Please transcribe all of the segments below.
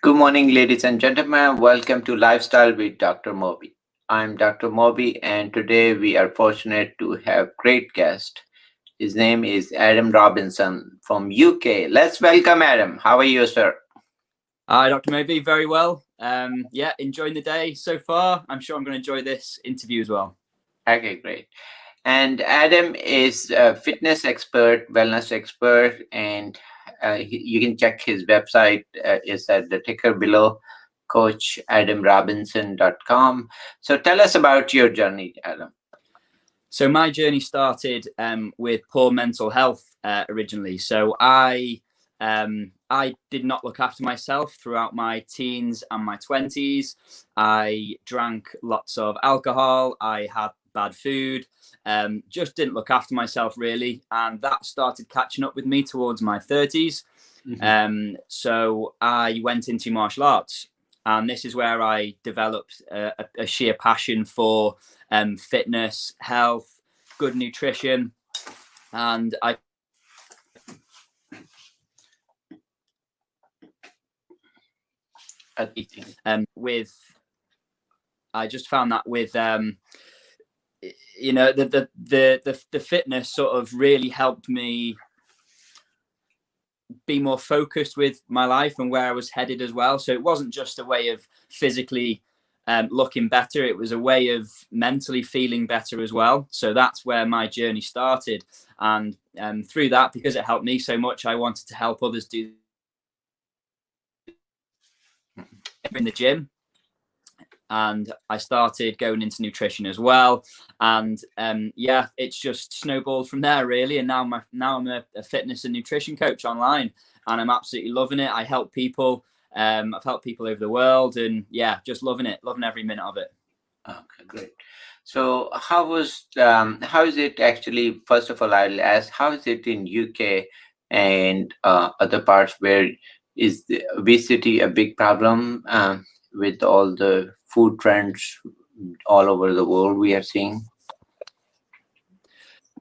Good morning, ladies and gentlemen. Welcome to Lifestyle with Dr. Mobi. I'm Dr. Mobi, and today we are fortunate to have great guest. His name is Adam Robinson from UK. Let's welcome Adam. How are you, sir? Hi, Dr. Mobi. Very well. Yeah, enjoying the day so far. I'm sure I'm going to enjoy this interview as well. Okay, great. And Adam is a fitness expert, wellness expert, and you can check his website. Is at the ticker below, coachadamrobinson.com. So tell us about your journey, Adam. So my journey started with poor mental health originally. So I did not look after myself throughout my teens and my 20s. I drank lots of alcohol. I had bad food. Just didn't look after myself really, and that started catching up with me towards my 30s. So I went into martial arts, and this is where I developed a sheer passion for fitness, health, good nutrition, and I just found that with the fitness sort of really helped me be more focused with my life and where I was headed as well. So it wasn't just a way of physically looking better, it was a way of mentally feeling better as well. So that's where my journey started, and through that, because it helped me so much, I wanted to help others do in the gym. And I started going into nutrition as well, and yeah, it's just snowballed from there really. And now I'm a fitness and nutrition coach online, and I'm absolutely loving it. I help people. I've helped people over the world, and yeah, just loving every minute of it. Okay, great. So how is it actually? First of all, I'll ask, how is it in UK and other parts where is the obesity a big problem with all the food trends all over the world we are seeing?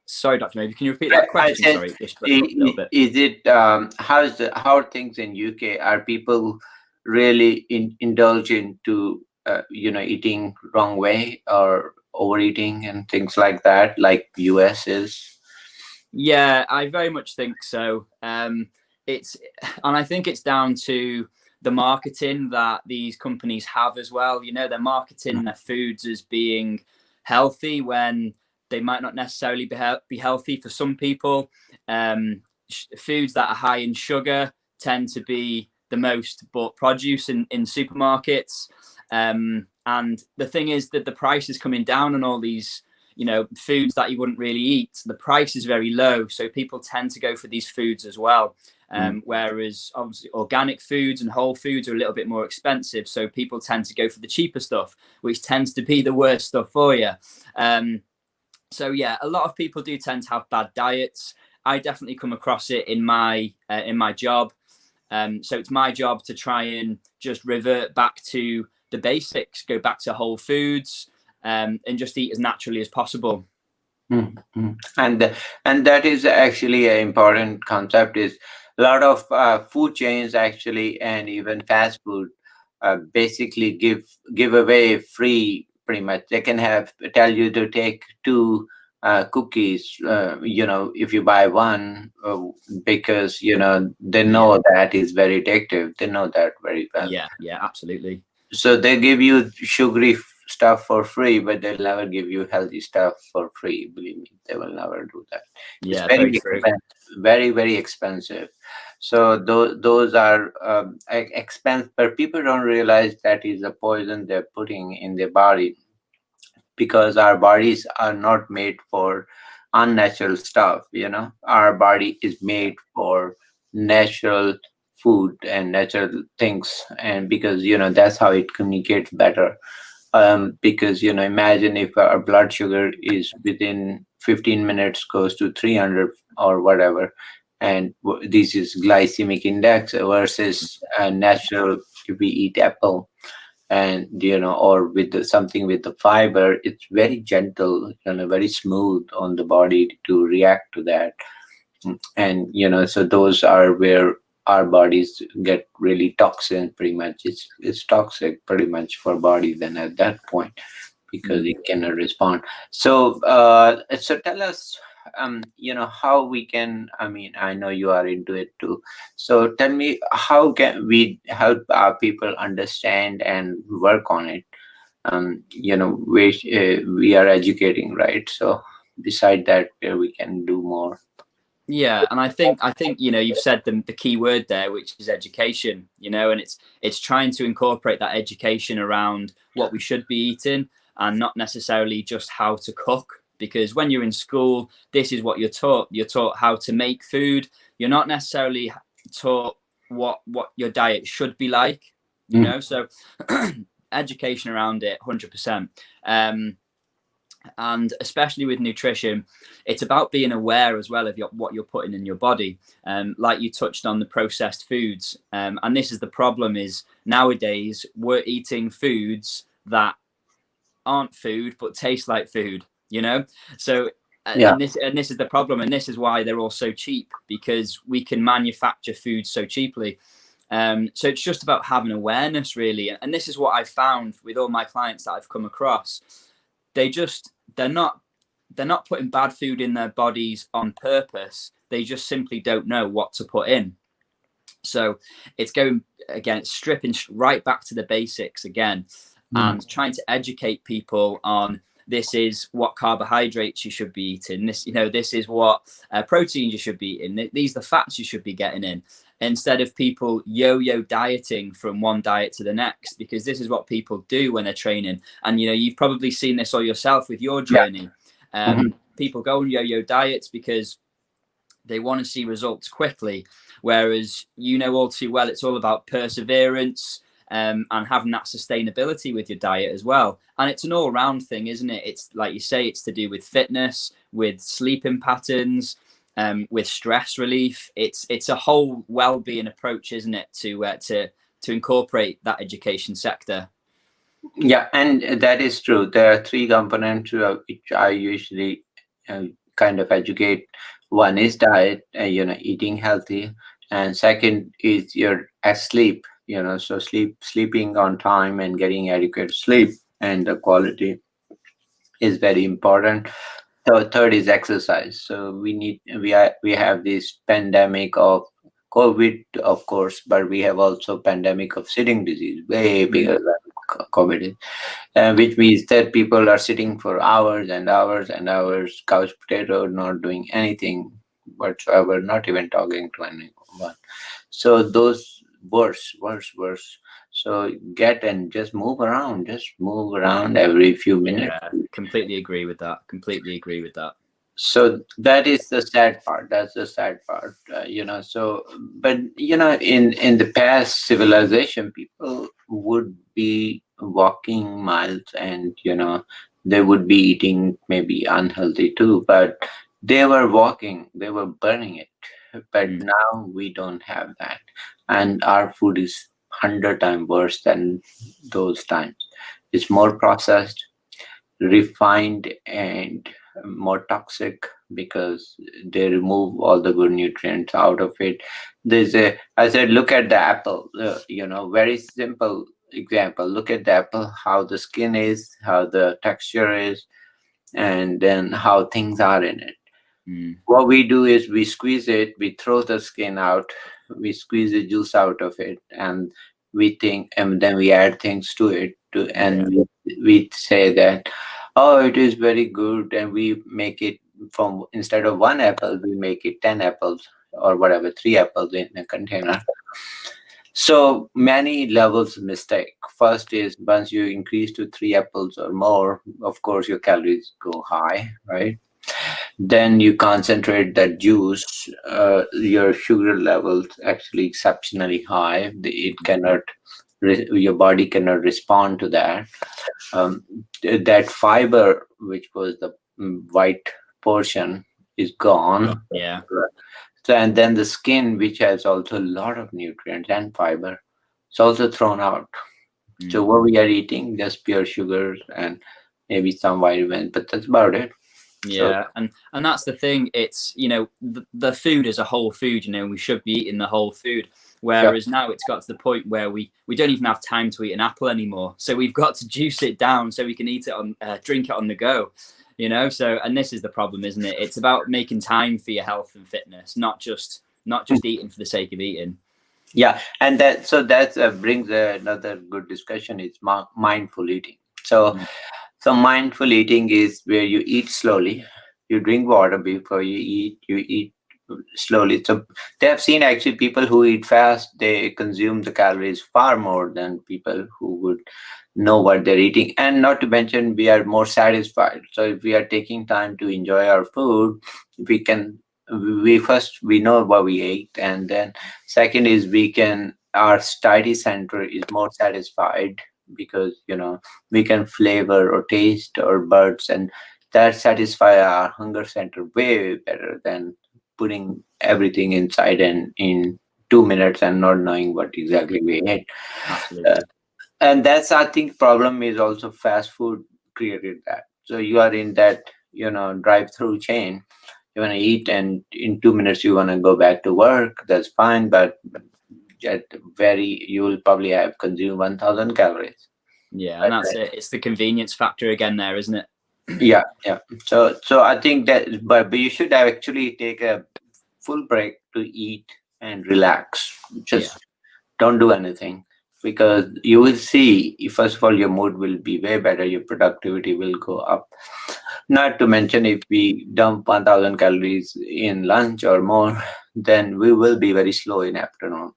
Sorry, Dr. Maybe can you repeat that question? Said, Sorry, just a little bit. is it how are things in UK? Are people really indulge into eating wrong way or overeating and things like that, like US is? Yeah, I very much think so. And I think it's down to the marketing that these companies have as well. You know, they're marketing their foods as being healthy when they might not necessarily be healthy for some people. Foods that are high in sugar tend to be the most bought produce in supermarkets. And the thing is that the price is coming down on all these foods that you wouldn't really eat. The price is very low, so people tend to go for these foods as well. Whereas obviously organic foods and whole foods are a little bit more expensive, so people tend to go for the cheaper stuff, which tends to be the worst stuff for you. So yeah, a lot of people do tend to have bad diets. I definitely come across it in my job. So it's my job to try and just revert back to the basics, go back to whole foods, and just eat as naturally as possible. Mm-hmm. And that is actually an important concept. Is a lot of food chains actually, and even fast food, basically give away free. Pretty much, they can tell you to take two cookies. If you buy one, because they know that is very addictive. They know that very well. Yeah, absolutely. So they give you sugary stuff for free, but they'll never give you healthy stuff for free. Believe me, they will never do that. Yeah, It's very true. very, very expensive. So those are expensive, but people don't realize that is a poison they're putting in their body, because our bodies are not made for unnatural stuff. Our body is made for natural food and natural things, and because that's how it communicates better. Because imagine if our blood sugar is within 15 minutes goes to 300 or whatever, and this is glycemic index versus natural. If we eat apple, and or with something with the fiber, it's very gentle, very smooth on the body to react to that. And so those are where our bodies get really toxin. Pretty much, it's toxic pretty much for body. Then at that point, because Mm. it cannot respond. So, so tell us, how we can. I mean, I know you are into it too. So tell me, how can we help our people understand and work on it? We are educating, right? So beside that, we can do more. Yeah, and I think you've said the key word there, which is education. And it's trying to incorporate that education around what we should be eating, and not necessarily just how to cook. Because when you're in school, this is what you're taught. You're taught how to make food. You're not necessarily taught what your diet should be like. Mm. So education around it, 100%. And especially with nutrition, it's about being aware as well of what you're putting in your body. Like you touched on the processed foods, and this is the problem: is nowadays we're eating foods that aren't food but taste like food. So Yeah. and this is the problem, and this is why they're all so cheap, because we can manufacture food so cheaply. So it's just about having awareness, really, and this is what I've found with all my clients that I've come across. They're not putting bad food in their bodies on purpose. They just simply don't know what to put in. So it's going again, it's stripping right back to the basics again, Mm. and trying to educate people on this is what carbohydrates you should be eating. This is what proteins you should be eating. These are the fats you should be getting in. Instead of people yo-yo dieting from one diet to the next, because this is what people do when they're training. And you've probably seen this all yourself with your Yeah. journey. Mhm. People go on yo-yo diets because they want to see results quickly, whereas all too well it's all about perseverance, and having that sustainability with your diet as well. And it's an all-round thing, isn't it? It's like you say, it's to do with fitness, with sleeping patterns, with stress relief. It's a whole well-being approach, isn't it, to incorporate that education sector. Yeah, and that is true. There are three components which I usually uh, kind of educate. One is diet, eating healthy, and second is your sleep. So sleeping on time and getting adequate sleep and the quality is very important. So third is exercise. So we have this pandemic of COVID, of course, but we have also pandemic of sitting disease, way Mm. bigger than COVID, which means that people are sitting for hours and hours and hours, couch potato, not doing anything whatsoever, not even talking to anyone. So those worse. So get and just move around every few minutes. Yeah, completely agree with that. Completely agree with that. So that is the sad part. That's the sad part. So, but in the past civilization, people would be walking miles, and they would be eating maybe unhealthy too, but they were walking, they were burning it. But Mm. now we don't have that, and our food is 100 times worse than those times. It's more processed, refined, and more toxic, because they remove all the good nutrients out of it. I said, look at the apple, very simple example. Look at the apple, how the skin is, how the texture is, and then how things are in it. Mm. What we do is we squeeze it, we throw the skin out, we squeeze the juice out of it, and and then we add things to it, and Yeah. we say that, oh, it is very good, and we make it from, instead of one apple, we make it 10 apples or whatever, three apples in a container. So many levels of mistake. First is, once you increase to three apples or more, of course your calories go high, right? Then you concentrate that juice, your sugar levels actually exceptionally high. It cannot, your body cannot respond to that. That fiber, which was the white portion, is gone. Yeah. So, and then the skin, which has also a lot of nutrients and fiber, it's also thrown out. Mm. So what we are eating, just pure sugars and maybe some vitamins, but that's about it. So Yeah, and that's the thing. It's, you know, the food is a whole food. You know, we should be eating the whole food. yeah, Whereas now it's got to the point where we don't even have time to eat an apple anymore. So we've got to juice it down so we can eat it on drink it on the go. You know, so and this is the problem, isn't it? It's about making time for your health and fitness, not just eating for the sake of eating. yeah, and that brings another good discussion. It's mindful eating. So Mm. so mindful eating is where you eat slowly, you drink water before you eat slowly. So they have seen actually people who eat fast, they consume the calories far more than people who would know what they're eating. And not to mention, we are more satisfied. So if we are taking time to enjoy our food, we can we know what we ate, and then second is we can our satiety center is more satisfied because we can flavor or taste our birds, and that satisfy our hunger center way better than putting everything inside and in 2 minutes and not knowing what exactly we ate. Uh, Absolutely. and that's, I think, problem is also fast food created that. So you are in that drive-through chain. You want to eat, and in 2 minutes you want to go back to work. That's fine, but at very you will probably have consumed 1,000 calories. Yeah, and Right, that's right. it. It's the convenience factor again there, isn't it? Yeah, yeah. So I think that, but you should actually take a full break to eat and relax. Yeah. Just don't do anything, because you will see, first of all, your mood will be way better, your productivity will go up. Not to mention, if we dump 1,000 calories in lunch or more, then we will be very slow in afternoon.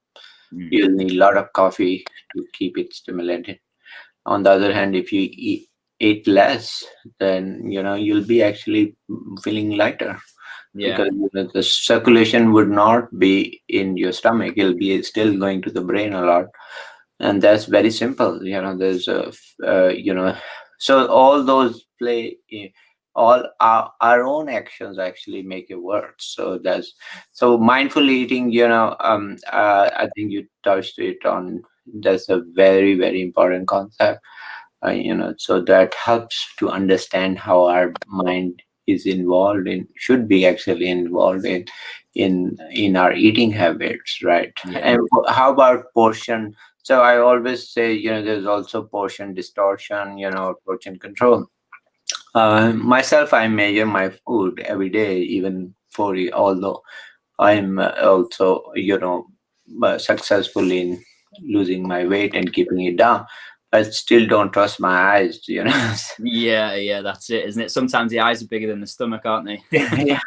Mm. You'll need a lot of coffee to keep it stimulated. On the other hand, if you eat less, then you'll be actually feeling lighter, Yeah. because the circulation would not be in your stomach, it'll be still going to the brain a lot. And that's very simple. There's so all those all our own actions actually make it work. So that's so mindful eating, I think you touched it on. That's a very, very important concept. So that helps to understand how our mind is involved in should be actually involved in our eating habits, right? Yeah. And how about portion? So I always say, there's also portion distortion, portion control. Myself, I measure my food every day, even for although I'm also successful in losing my weight and keeping it down, I still don't trust my eyes. Yeah, yeah, that's it, isn't it? Sometimes the eyes are bigger than the stomach, aren't they? Yeah,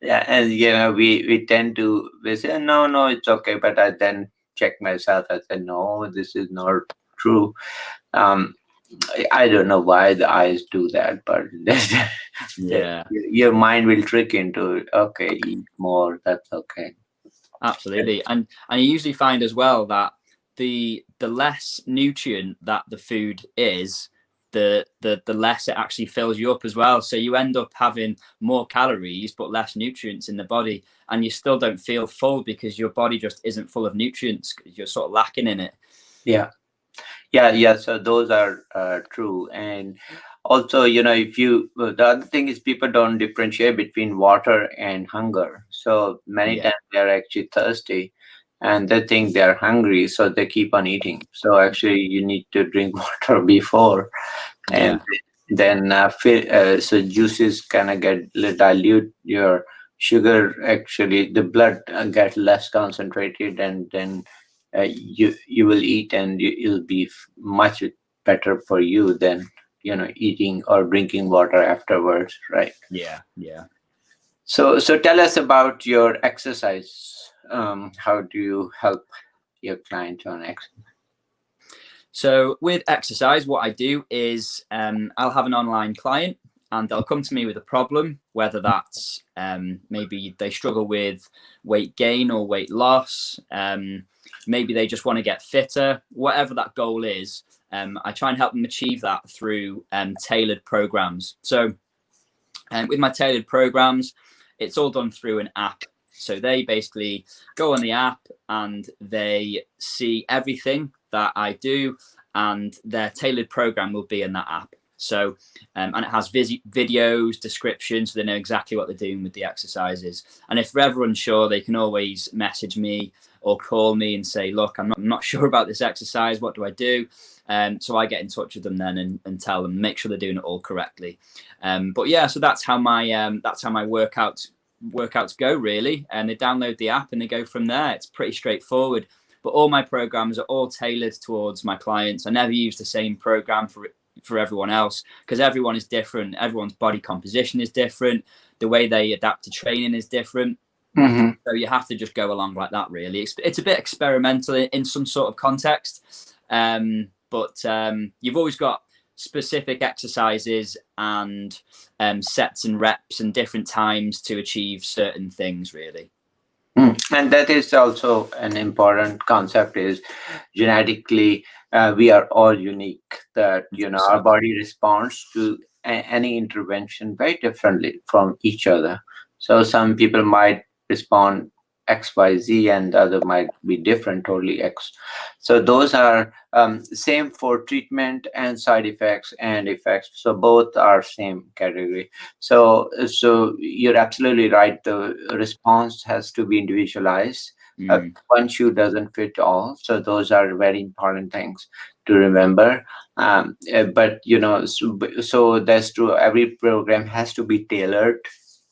yeah, and we tend to we say no, no, it's okay, but I then check myself. I said no, this is not true. Um, I don't know why the eyes do that, but Yeah, your mind will trick into okay, eat more. That's okay. absolutely. And you usually find as well that the less nutrient that the food is, the less it actually fills you up as well. So you end up having more calories but less nutrients in the body, and you still don't feel full because your body just isn't full of nutrients. You're sort of lacking in it. Yeah. Yeah, yeah. So those are true, and also, if you the other thing is people don't differentiate between water and hunger. So many Yeah, times they are actually thirsty, and they think they are hungry, so they keep on eating. So actually, you need to drink water before, and yeah, then so juices kind of get dilute your sugar. Actually, the blood get less concentrated, and then you will eat, and it'll be much better for you than eating or drinking water afterwards, right? yeah, yeah. So tell us about your exercise. How do you help your client on exercise? So with exercise, what I do is I'll have an online client and they'll come to me with a problem, whether that's maybe they struggle with weight gain or weight loss. Maybe they just want to get fitter, whatever that goal is. I try and help them achieve that through tailored programs. So with my tailored programs, it's all done through an app. So they basically go on the app and they see everything that I do, and their tailored program will be in that app. So, and it has videos, descriptions, so they know exactly what they're doing with the exercises. And if they're ever unsure, they can always message me or call me and say, look, I'm not sure about this exercise. What do I do? So I get in touch with them then and tell them, make sure they're doing it all correctly. But yeah, so that's how my workouts go, really. And they download the app and they go from there. It's pretty straightforward. But all my programs are all tailored towards my clients. I never use the same program for everyone else, because everyone is different. Everyone's body composition is different. The way they adapt to training is different. Mm-hmm. So you have to just go along like that, really. It's a bit experimental in some sort of context. But you've always got specific exercises and sets and reps and different times to achieve certain things, really. And that is also an important concept, is genetically we are all unique, that our body responds to any intervention very differently from each other. So some people might respond XYZ and the other might be different, totally X. So those are same for treatment and side effects and effects, so both are same category. So you're absolutely right. The response has to be individualized. One shoe doesn't fit all. So those are very important things to remember. But so that's true. Every program has to be tailored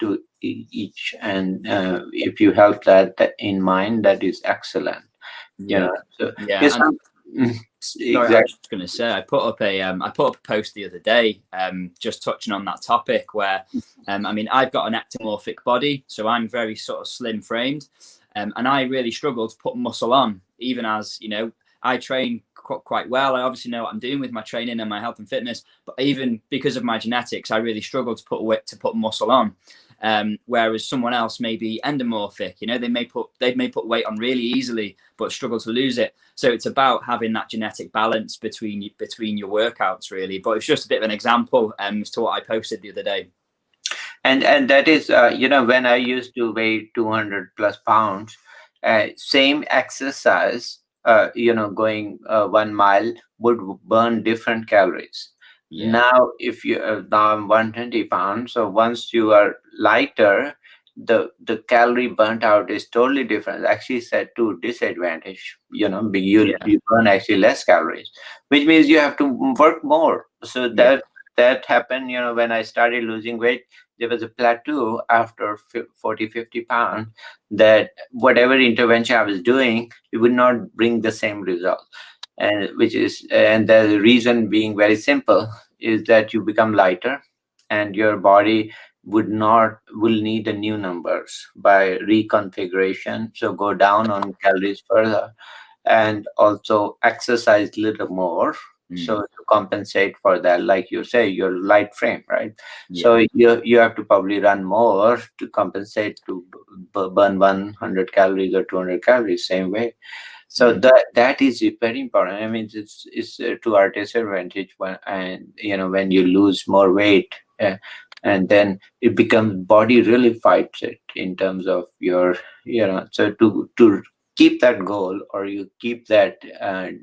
to each, and if you have that in mind, that is excellent. Yeah, So yeah. yes, Sorry, I was exactly. just going to say, I put up a post the other day, just touching on that topic, where, I mean, I've got an ectomorphic body, so I'm very sort of slim framed, and I really struggle to put muscle on, even as I train quite well. I obviously know what I'm doing with my training and my health and fitness, but even because of my genetics, I really struggle to put muscle on. Whereas someone else may be endomorphic, they may put weight on really easily but struggle to lose it. So it's about having that genetic balance between your workouts, really. But it's just a bit of an example as to what I posted the other day. And that is when I used to weigh 200 plus pounds, same exercise, going 1 mile would burn different calories. Yeah. Now if you now I'm 120 pounds, so once you are lighter, the calorie burnt out is totally different. Actually said to disadvantage. You burn actually less calories, which means you have to work more. So that happened when I started losing weight. There was a plateau after 40 50 pounds, that whatever intervention I was doing, it would not bring the same result. And the reason being very simple, is that you become lighter, and your body will need a new numbers by reconfiguration, so go down on calories further, and also exercise a little more, so to compensate for that. Like you say, your light frame, right? So you have to probably run more to compensate, to burn 100 calories or 200 calories same way. So that is very important. I mean, it's to our disadvantage when you lose more weight, and then it becomes body really fights it in terms of your so to keep that goal, or you keep that at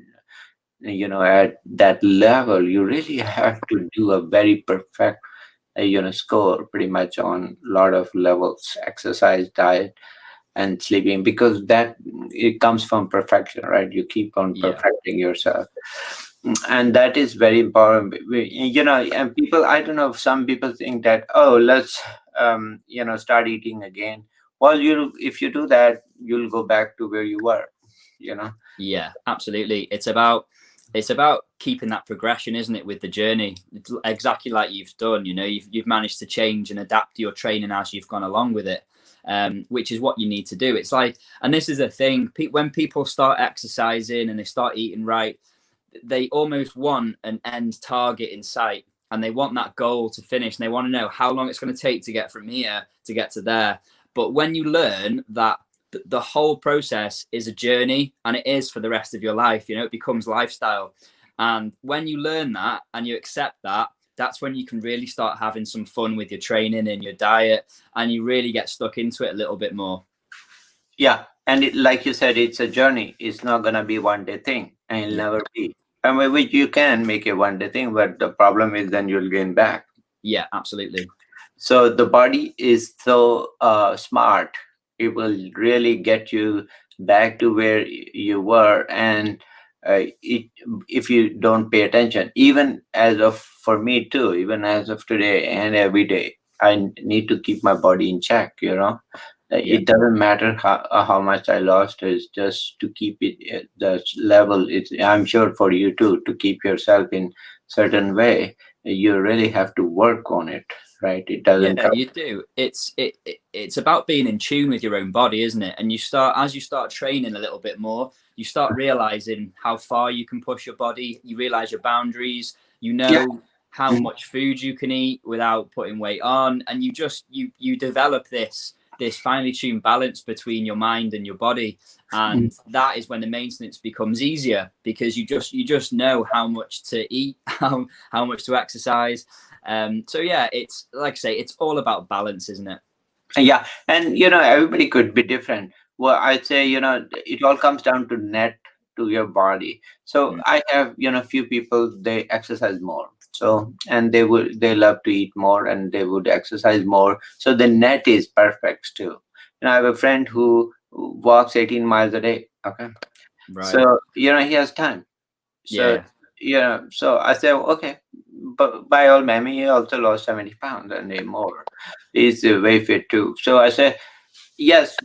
that level, you really have to do a very perfect score pretty much on a lot of levels: exercise, diet, and sleeping, because that it comes from perfection, right? You keep on perfecting yourself. And that is very important. And people, I don't know, some people think that, oh, let's start eating again. Well, if you do that, you'll go back to where you were. Yeah, absolutely. It's about keeping that progression, isn't it, with the journey? It's exactly like you've done. You've managed to change and adapt your training as you've gone along with it, which is what you need to do. It's like, and this is the thing, when people start exercising and they start eating right, they almost want an end target in sight, and they want that goal to finish, and they want to know how long it's going to take to get from here to get to there. But when you learn that the whole process is a journey, and it is for the rest of your life, it becomes lifestyle. And when you learn that and you accept that, that's when you can really start having some fun with your training and your diet, and you really get stuck into it a little bit more. Yeah, and like you said, it's a journey. It's not gonna be one day thing, and it'll never be. I mean, which you can make a one day thing, but the problem is then you'll gain back. Yeah, absolutely. So the body is so smart, it will really get you back to where you were. And it, if you don't pay attention, even as of, for me too, even as of today and every day, I need to keep my body in check, you know. Yeah. It doesn't matter how much I lost, is just to keep it at the level. It's, I'm sure for you too, to keep yourself in certain way, you really have to work on it, right? It doesn't Yeah, come. you do. It's about being in tune with your own body, isn't it? And you start, as you start training a little bit more, you start realizing how far you can push your body. You realize your boundaries. You Yeah. know how Mhm. much food you can eat without putting weight on, and you just you develop this finely tuned balance between your mind and your body, Mhm. and that is when the maintenance becomes easier because you just know how much to eat, how much to exercise. So yeah, it's like I say, it's all about balance, isn't it? Yeah, and you know, everybody could be different. Well, I'd say, you know, it all comes down to net to your body. So Mm. I have, you know, few people, they exercise more. So, and they would, they love to eat more and they would exercise more. So the net is perfect still. You know, I have a friend who walks 18 miles a day. Okay. Right. So, you know, he has time. Yeah, So, yeah, you know, so I said, okay, but by all means, he also lost 70 pounds and more. He's very fit too. So I said, yes,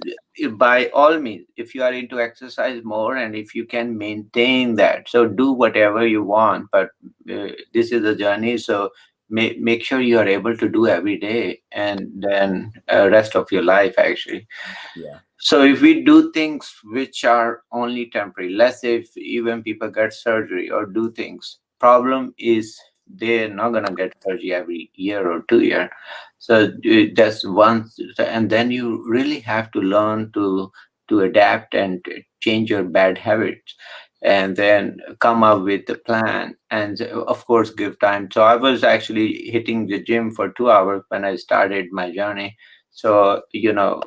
by all means, if you are into exercise more and if you can maintain that, so do whatever you want. But this is a journey, so make sure you are able to do every day, and then rest of your life actually. yeah, So if we do things which are only temporary, let's say if even people get surgery or do things, problem is they're not gonna get surgery every year or 2 year. So that's one, and then you really have to learn to adapt and to change your bad habits, and then come up with a plan, and of course give time. So I was actually hitting the gym for 2 hours when I started my journey. So you know,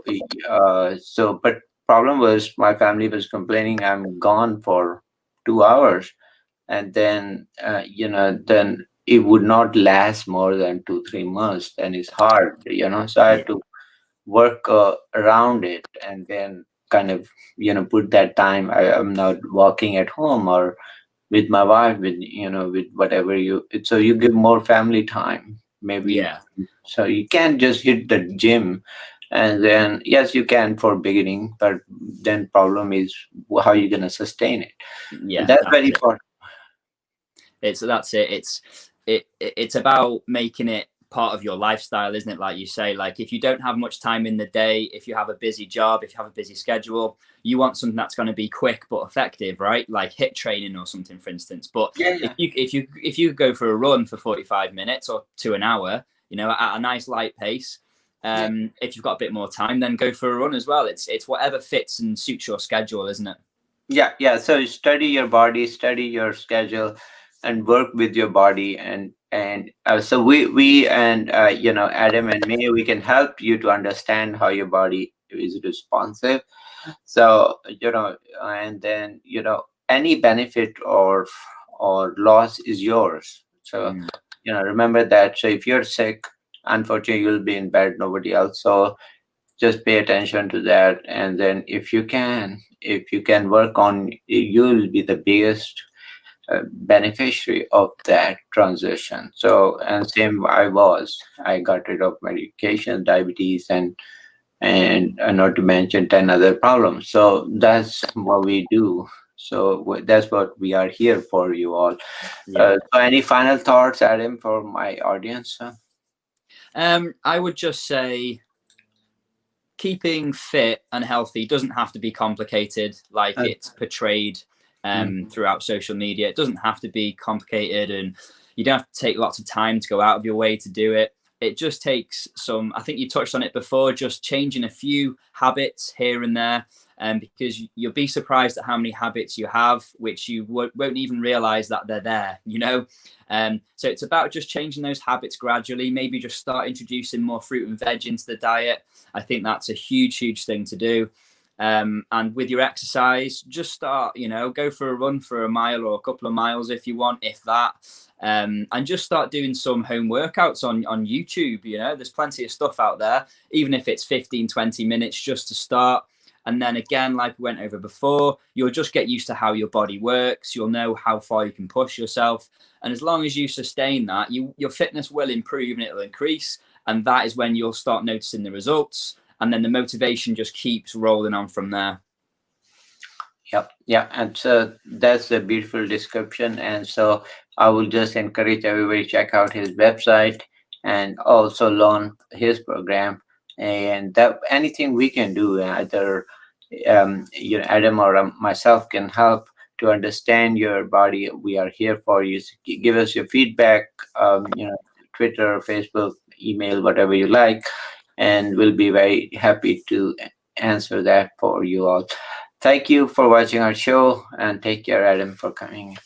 so but problem was my family was complaining I'm gone for 2 hours, and then you know, then it would not last more than 2 3 months. Then it's hard, you know. So I yeah, had to work around it, and then kind of, you know, put that time. I'm not working at home or with my wife, with, you know, with whatever you, so you give more family time maybe. yeah, So you can't just hit the gym, and then yes you can for beginning, but then problem is how you gonna sustain it, and yeah. that's That's very it. important. That's it. It's about making it part of your lifestyle, isn't it? Like you say, like if you don't have much time in the day, if you have a busy job, if you have a busy schedule, you want something that's going to be quick but effective, right? Like hit training or something, for instance. But Yeah, if yeah, you go for a run for 45 minutes or to an hour, you know, at a nice light pace. yeah, If you've got a bit more time, then go for a run as well. It's whatever fits and suits your schedule, isn't it? yeah, yeah. So study your body, study your schedule, and work with your body. And so we and you know, Adam and me, we can help you to understand how your body is responsive. So you know, and then you know, any benefit or loss is yours. So Mm. you know, remember that. So if you're sick, unfortunately you'll be in bed, nobody else. So just pay attention to that, and then if you can work on, you'll be the biggest beneficiary of that transition. So, and same, I got rid of medication, diabetes, and not to mention 10 other problems. So that's what we do. So that's what we are here for, you all. Yeah. So any final thoughts, Adam, for my audience? I would just say keeping fit and healthy doesn't have to be complicated like Uh, it's portrayed mm, throughout social media. It doesn't have to be complicated, and you don't have to take lots of time to go out of your way to do it. It just takes some, I think you touched on it before, just changing a few habits here and there. Because you'll be surprised at how many habits you have, which you won't even realize that they're there, you know? So it's about just changing those habits gradually, maybe just start introducing more fruit and veg into the diet. I think that's a huge, huge thing to do. And with your exercise, just start, go for a run for a mile or a couple of miles if you want, if that. And just start doing some home workouts on YouTube. There's plenty of stuff out there, even if it's 15-20 minutes just to start. And then again, like we went over before, you'll just get used to how your body works. You'll know how far you can push yourself. And as long as you sustain that, your fitness will improve and it'll increase. And that is when you'll start noticing the results. And then the motivation just keeps rolling on from there. Yep. Yeah. And so that's a beautiful description. And so I will just encourage everybody to check out his website and also learn his program. And that anything we can do, either Adam or myself can help to understand your body. We are here for you. So give us your feedback. Twitter, Facebook, email, whatever you like, and we'll be very happy to answer that for you all. Thank you for watching our show, and take care, Adam, for coming.